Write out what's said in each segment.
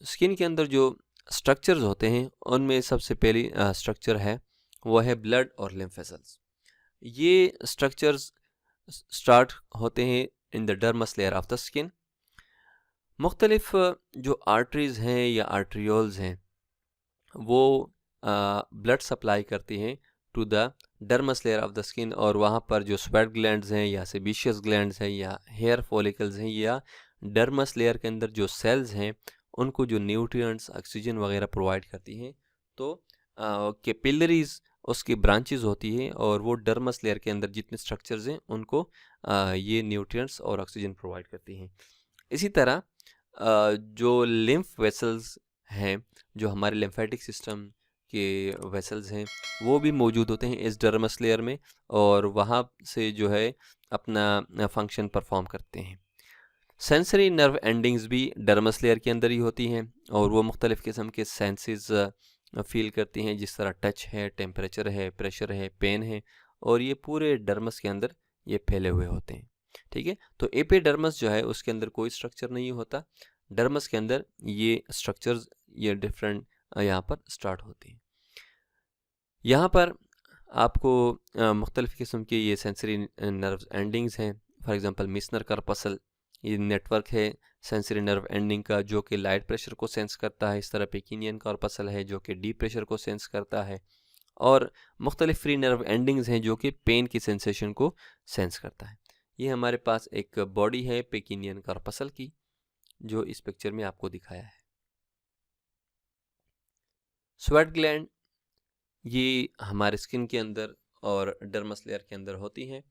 Skin के अंदर जो स्ट्रक्चर्स होते हैं उनमें सबसे पहली स्ट्रक्चर है वो है ब्लड और लिम्फ वेसल्स। ये स्ट्रक्चर्स स्टार्ट होते हैं in the dermis layer of the skin. मुख्तलिफ जो आर्टरीज़ हैं या आर्ट्रियोल्स हैं वो ब्लड सप्लाई करती हैं to the dermis layer of the skin, और वहाँ पर जो स्वेट ग्लैंड्स हैं या सेबेशियस ग्लैंड्स हैं या हेयर फॉलिकल्स हैं या डर्मस लेयर के अंदर जो सेल्स हैं उनको जो न्यूट्रिएंट्स ऑक्सीजन वगैरह प्रोवाइड करती हैं, तो कैपिलरीज उसकी ब्रांचेस होती हैं और वो डर्मस लेयर के अंदर जितने स्ट्रक्चर्स हैं उनको ये न्यूट्रिएंट्स और ऑक्सीजन प्रोवाइड करती हैं। इसी तरह जो लिम्फ वेसल्स हैं, जो हमारे लिम्फेटिक सिस्टम के वेसल्स हैं, वो भी मौजूद होते हैं इस डर्मस लेयर में और वहाँ से जो है अपना फंक्शन परफॉर्म करते हैं। सेंसरी नर्व एंडिंग्स भी डर्मस लेयर के अंदर ही होती हैं और वो मुख्तलिफ़ किस्म के सेंसेस फील करती हैं, जिस तरह टच है, टेम्परेचर है, प्रेशर है, पेन है, और ये पूरे डर्मस के अंदर ये फैले हुए होते हैं। ठीक है, तो एपिडर्मस जो है उसके अंदर कोई स्ट्रक्चर नहीं होता, डर्मस के अंदर ये स्ट्रक्चर्स ये डिफरेंट यहाँ पर स्टार्ट होते हैं। यहाँ पर आपको मुख्तलिफ़ किस्म के ये सेंसरी नर्व एंडिंग्स हैं। फॉर एग्ज़ाम्पल मिसनर कार्पसल, ये नेटवर्क है सेंसरी नर्व एंडिंग का जो कि लाइट प्रेशर को सेंस करता है। इस तरह पेकिनियन कार्पसल है जो कि डीप प्रेशर को सेंस करता है, और मुख्तलिफ फ्री नर्व एंडिंग्स हैं जो कि पेन की सेंसेशन को सेंस करता है। ये हमारे पास एक बॉडी है पेकिनियन कार्पसल की जो इस पिक्चर में आपको दिखाया है। स्वेट ग्लैंड ये हमारे स्किन के अंदर और डर्मस लेयर के अंदर होती हैं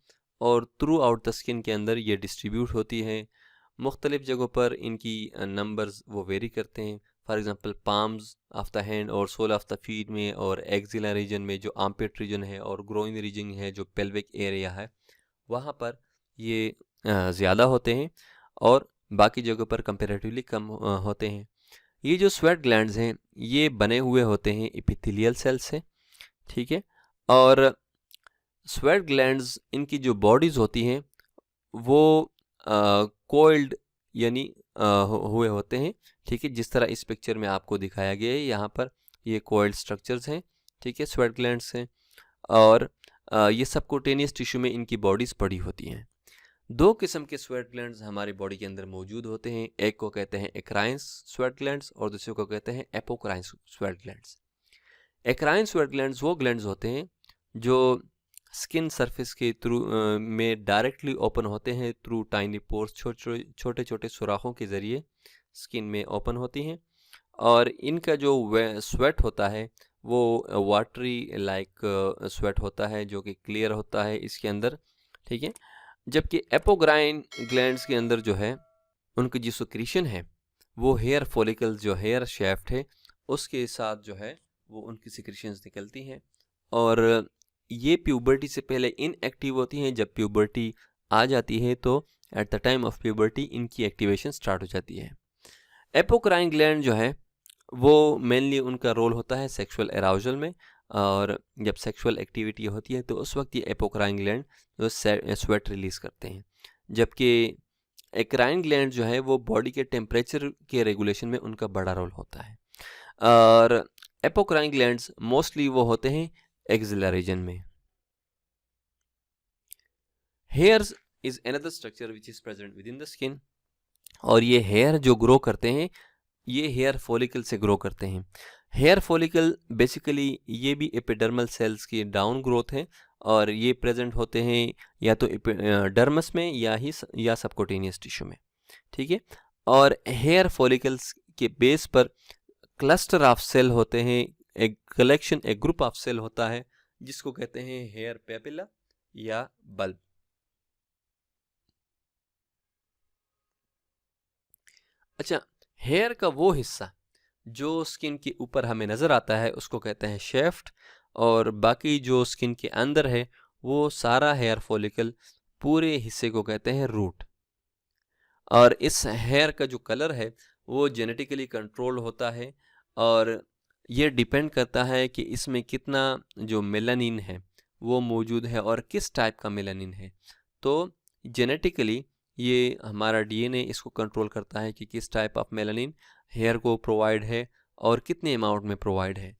और थ्रू आउट द स्किन के अंदर ये डिस्ट्रीब्यूट होती हैं। मुख्तलिफ जगहों पर इनकी नंबर्स वो वेरी करते हैं। For example palms of the hand और सोल ऑफ द फीट में और एक्सिला रीजन में जो आर्मपिट रीजन है और ग्रोइन रीजन है जो पेल्विक एरिया है वहाँ पर ये ज़्यादा होते हैं और बाकी जगहों पर कंपैरेटिवली कम होते हैं। ये जो स्वेट ग्लैंड्स हैं ये बने हुए होते हैं एपिथेलियल सेल से। ठीक है, और स्वेट ग्लैंड्स इनकी जो बॉडीज़ होती हैं वो कोइल्ड यानी हुए होते हैं। ठीक है, जिस तरह इस पिक्चर में आपको दिखाया गया है, यहाँ पर ये कोइल्ड स्ट्रक्चर्स हैं। ठीक है, स्वेट ग्लैंड्स हैं और ये सबक्यूटेनियस टिश्यू में इनकी बॉडीज़ पड़ी होती हैं। दो किस्म के स्वेट ग्लैंड्स हमारी बॉडी के अंदर मौजूद होते हैं, एक को कहते हैं एक्राइंस स्वेट ग्लैंड्स और दूसरे को कहते हैं apocrine sweat glands. Eccrine sweat glands वो ग्लैंड्स होते हैं जो स्किन सरफेस के थ्रू में डायरेक्टली ओपन होते हैं थ्रू टाइनी पोर्स, छोटे छोटे सुराखों के ज़रिए स्किन में ओपन होती हैं, और इनका जो स्वेट होता है वो वाटरी लाइक स्वेट होता है जो कि क्लियर होता है इसके अंदर। ठीक है, जबकि एपोग्राइन ग्लैंड्स के अंदर जो है उनकी जो सिक्रीशन है वो हेयर फॉलिकल्स जो हेयर शैफ्ट है उसके साथ जो है वो उनकी सिक्रीशंस निकलती हैं, और ये प्यूबर्टी से पहले इनएक्टिव होती हैं। जब प्यूबर्टी आ जाती है तो at the time of puberty इनकी एक्टिवेशन स्टार्ट हो जाती है। एपोक्राइन ग्लैंड जो है वो मेनली उनका रोल होता है सेक्सुअल एराउजल में, और जब सेक्सुअल एक्टिविटी होती है तो उस वक्त ये एपोक्राइन ग्लैंड जो स्वेट रिलीज़ करते हैं, जबकि एक्राइन ग्लैंड जो है वो बॉडी के टेम्परेचर के रेगुलेशन में उनका बड़ा रोल होता है। और एपोक्राइन ग्लैंड्स मोस्टली वो होते हैं एक्सिला रीजन में। Hairs is another structure which is present with in the skin, और ये हेयर जो ग्रो करते हैं ये हेयर फॉलिकल से ग्रो करते हैं। हेयर फॉलिकल बेसिकली ये भी एपिडर्मल सेल्स की डाउन ग्रोथ है और ये प्रेजेंट होते हैं या तो डर्मस में या सबक्यूटेनियस टिश्यू में। ठीक है, और हेयर फॉलिकल्स के बेस पर क्लस्टर ऑफ सेल होते हैं, एक कलेक्शन एक ग्रुप ऑफ सेल होता है जिसको कहते हैं हेयर पेपिला या बल्ब। अच्छा, हेयर का वो हिस्सा जो स्किन के ऊपर हमें नज़र आता है उसको कहते हैं शेफ्ट, और बाकी जो स्किन के अंदर है वो सारा हेयर फॉलिकल पूरे हिस्से को कहते हैं रूट। और इस हेयर का जो कलर है वो जेनेटिकली कंट्रोल होता है और ये डिपेंड करता है कि इसमें कितना जो मेलानिन है वो मौजूद है और किस टाइप का मेलानिन है। तो जेनेटिकली ये हमारा डीएनए इसको कंट्रोल करता है कि किस टाइप ऑफ मेलानिन हेयर को प्रोवाइड है और कितने अमाउंट में प्रोवाइड है।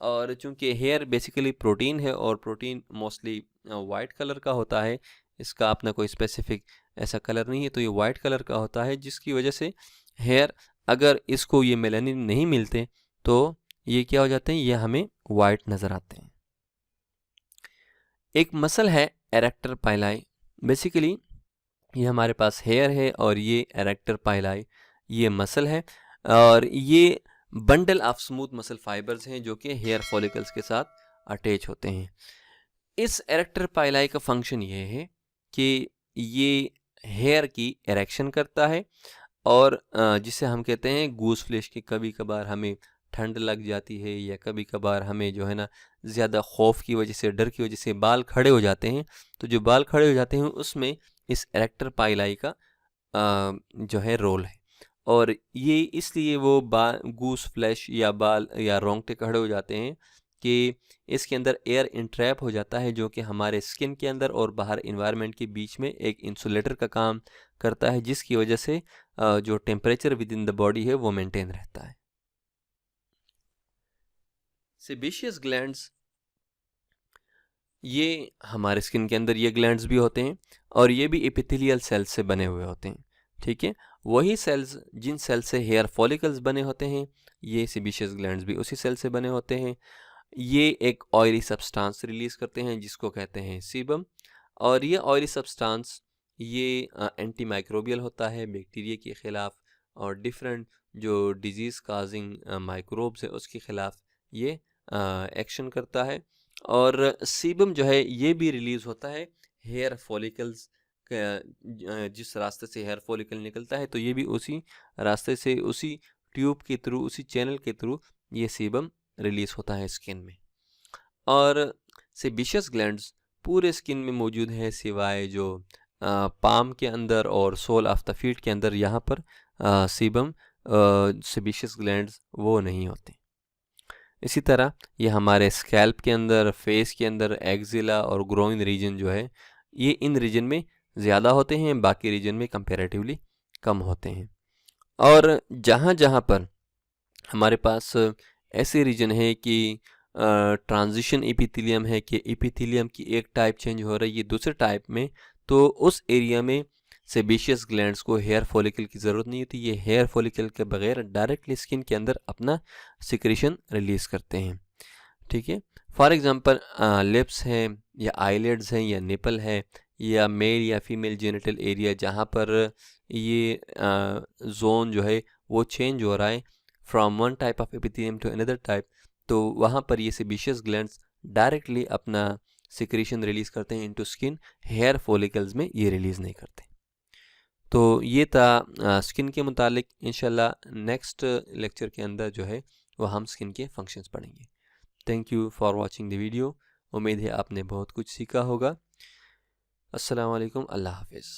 और चूंकि हेयर बेसिकली प्रोटीन है और प्रोटीन मोस्टली वाइट कलर का होता है, इसका अपना कोई स्पेसिफिक ऐसा कलर नहीं है, तो ये वाइट कलर का होता है, जिसकी वजह से हेयर अगर इसको ये मेलानिन नहीं मिलते तो ये क्या हो जाते हैं, ये हमें वाइट नज़र आते हैं। एक मसल है एरेक्टर पाइलाई। बेसिकली ये हमारे पास हेयर है और ये एरेक्टर पाइलाई ये मसल है, और ये bundle of smooth muscle fibres हैं जो कि हेयर फॉलिकल्स के साथ अटैच होते हैं। इस एरेक्टर पाइलाई का फंक्शन ये है कि ये हेयर की एरेक्शन करता है, और जिसे हम कहते हैं गूस फ्लैश की कभी कभार हमें ठंड लग जाती है, या कभी कभार हमें जो है ना ज़्यादा खौफ की वजह से, डर की वजह से बाल खड़े हो जाते हैं, तो जो बाल खड़े हो जाते हैं उसमें इस एरेक्टर पाइलाई का जो है रोल है। और ये इसलिए वो गूस फ्लैश या बाल या रोंगटे खड़े हो जाते हैं कि इसके अंदर एयर इंट्रैप हो जाता है, जो कि हमारे स्किन के अंदर और बाहर इन्वायरमेंट के बीच में एक इंसुलेटर का काम करता है, जिसकी वजह से जो temperature with in the body है वो मेंटेन रहता है। सेबेशियस ग्लैंड्स, ये हमारे स्किन के अंदर ये ग्लैंड्स भी होते हैं, और ये भी एपिथेलियल सेल्स से बने हुए होते हैं। ठीक है, वही सेल्स जिन सेल से हेयर फॉलिकल्स बने होते हैं, ये सेबेशियस ग्लैंड्स भी उसी सेल से बने होते हैं। ये एक ऑयली सब्सटेंस रिलीज़ करते हैं जिसको कहते हैं सीबम, और ये ऑयली सब्सटेंस ये एंटी माइक्रोबियल होता है बैक्टीरिया के ख़िलाफ़, और डिफरेंट जो डिजीज़ काजिंग माइक्रोब्स है उसके ख़िलाफ़ ये एक्शन करता है। और सीबम जो है ये भी रिलीज़ होता है हेयर फॉलिकल्स जिस रास्ते से हेयर फॉलिकल निकलता है, तो ये भी उसी रास्ते से, उसी ट्यूब के थ्रू, उसी चैनल के थ्रू ये सीबम रिलीज़ होता है स्किन में। और सेबेशियस ग्लैंड्स पूरे स्किन में मौजूद है, सिवाय जो पाम के अंदर और सोल ऑफ द फीट के अंदर, यहाँ पर सीबम सेबेशियस ग्लैंड्स वो नहीं होते। इसी तरह ये हमारे स्कैल्प के अंदर, फेस के अंदर, एक्जिला और ग्रोइन रीजन जो है, ये इन रीजन में ज़्यादा होते हैं, बाकी रीजन में कंपैरेटिवली कम होते हैं। और जहाँ जहाँ पर हमारे पास ऐसे रीजन है कि ट्रांजिशन एपिथेलियम है, कि एपिथेलियम की एक टाइप चेंज हो रही है दूसरे टाइप में, तो उस एरिया में सेबेशियस ग्लैंड्स को हेयर फॉलिकल की ज़रूरत नहीं होती। ये हेयर फॉलिकल के बगैर डायरेक्टली स्किन के अंदर अपना सिक्रेशन रिलीज़ करते हैं। ठीक है, फॉर एग्ज़ाम्पल लिप्स हैं, या आईलिड्स हैं, या निपल है, या मेल या फीमेल जेनिटल एरिया, जहाँ पर ये जोन जो है वो चेंज हो रहा है from one type of epithelium to another type, तो वहाँ पर ये सेबेशियस ग्लैंड्स डायरेक्टली अपना सिक्रेशन रिलीज़ करते हैं इनटू स्किन, हेयर फॉलिकल्स में ये रिलीज़ नहीं करते। तो ये था स्किन के मुतालिक। इंशाल्लाह नेक्स्ट लेक्चर के अंदर जो है वो हम स्किन के फंक्शंस पढ़ेंगे। Thank you for watching the video. उम्मीद है आपने बहुत कुछ सीखा होगा। अस्सलाम वालेकुम, अल्लाह हाफिज़।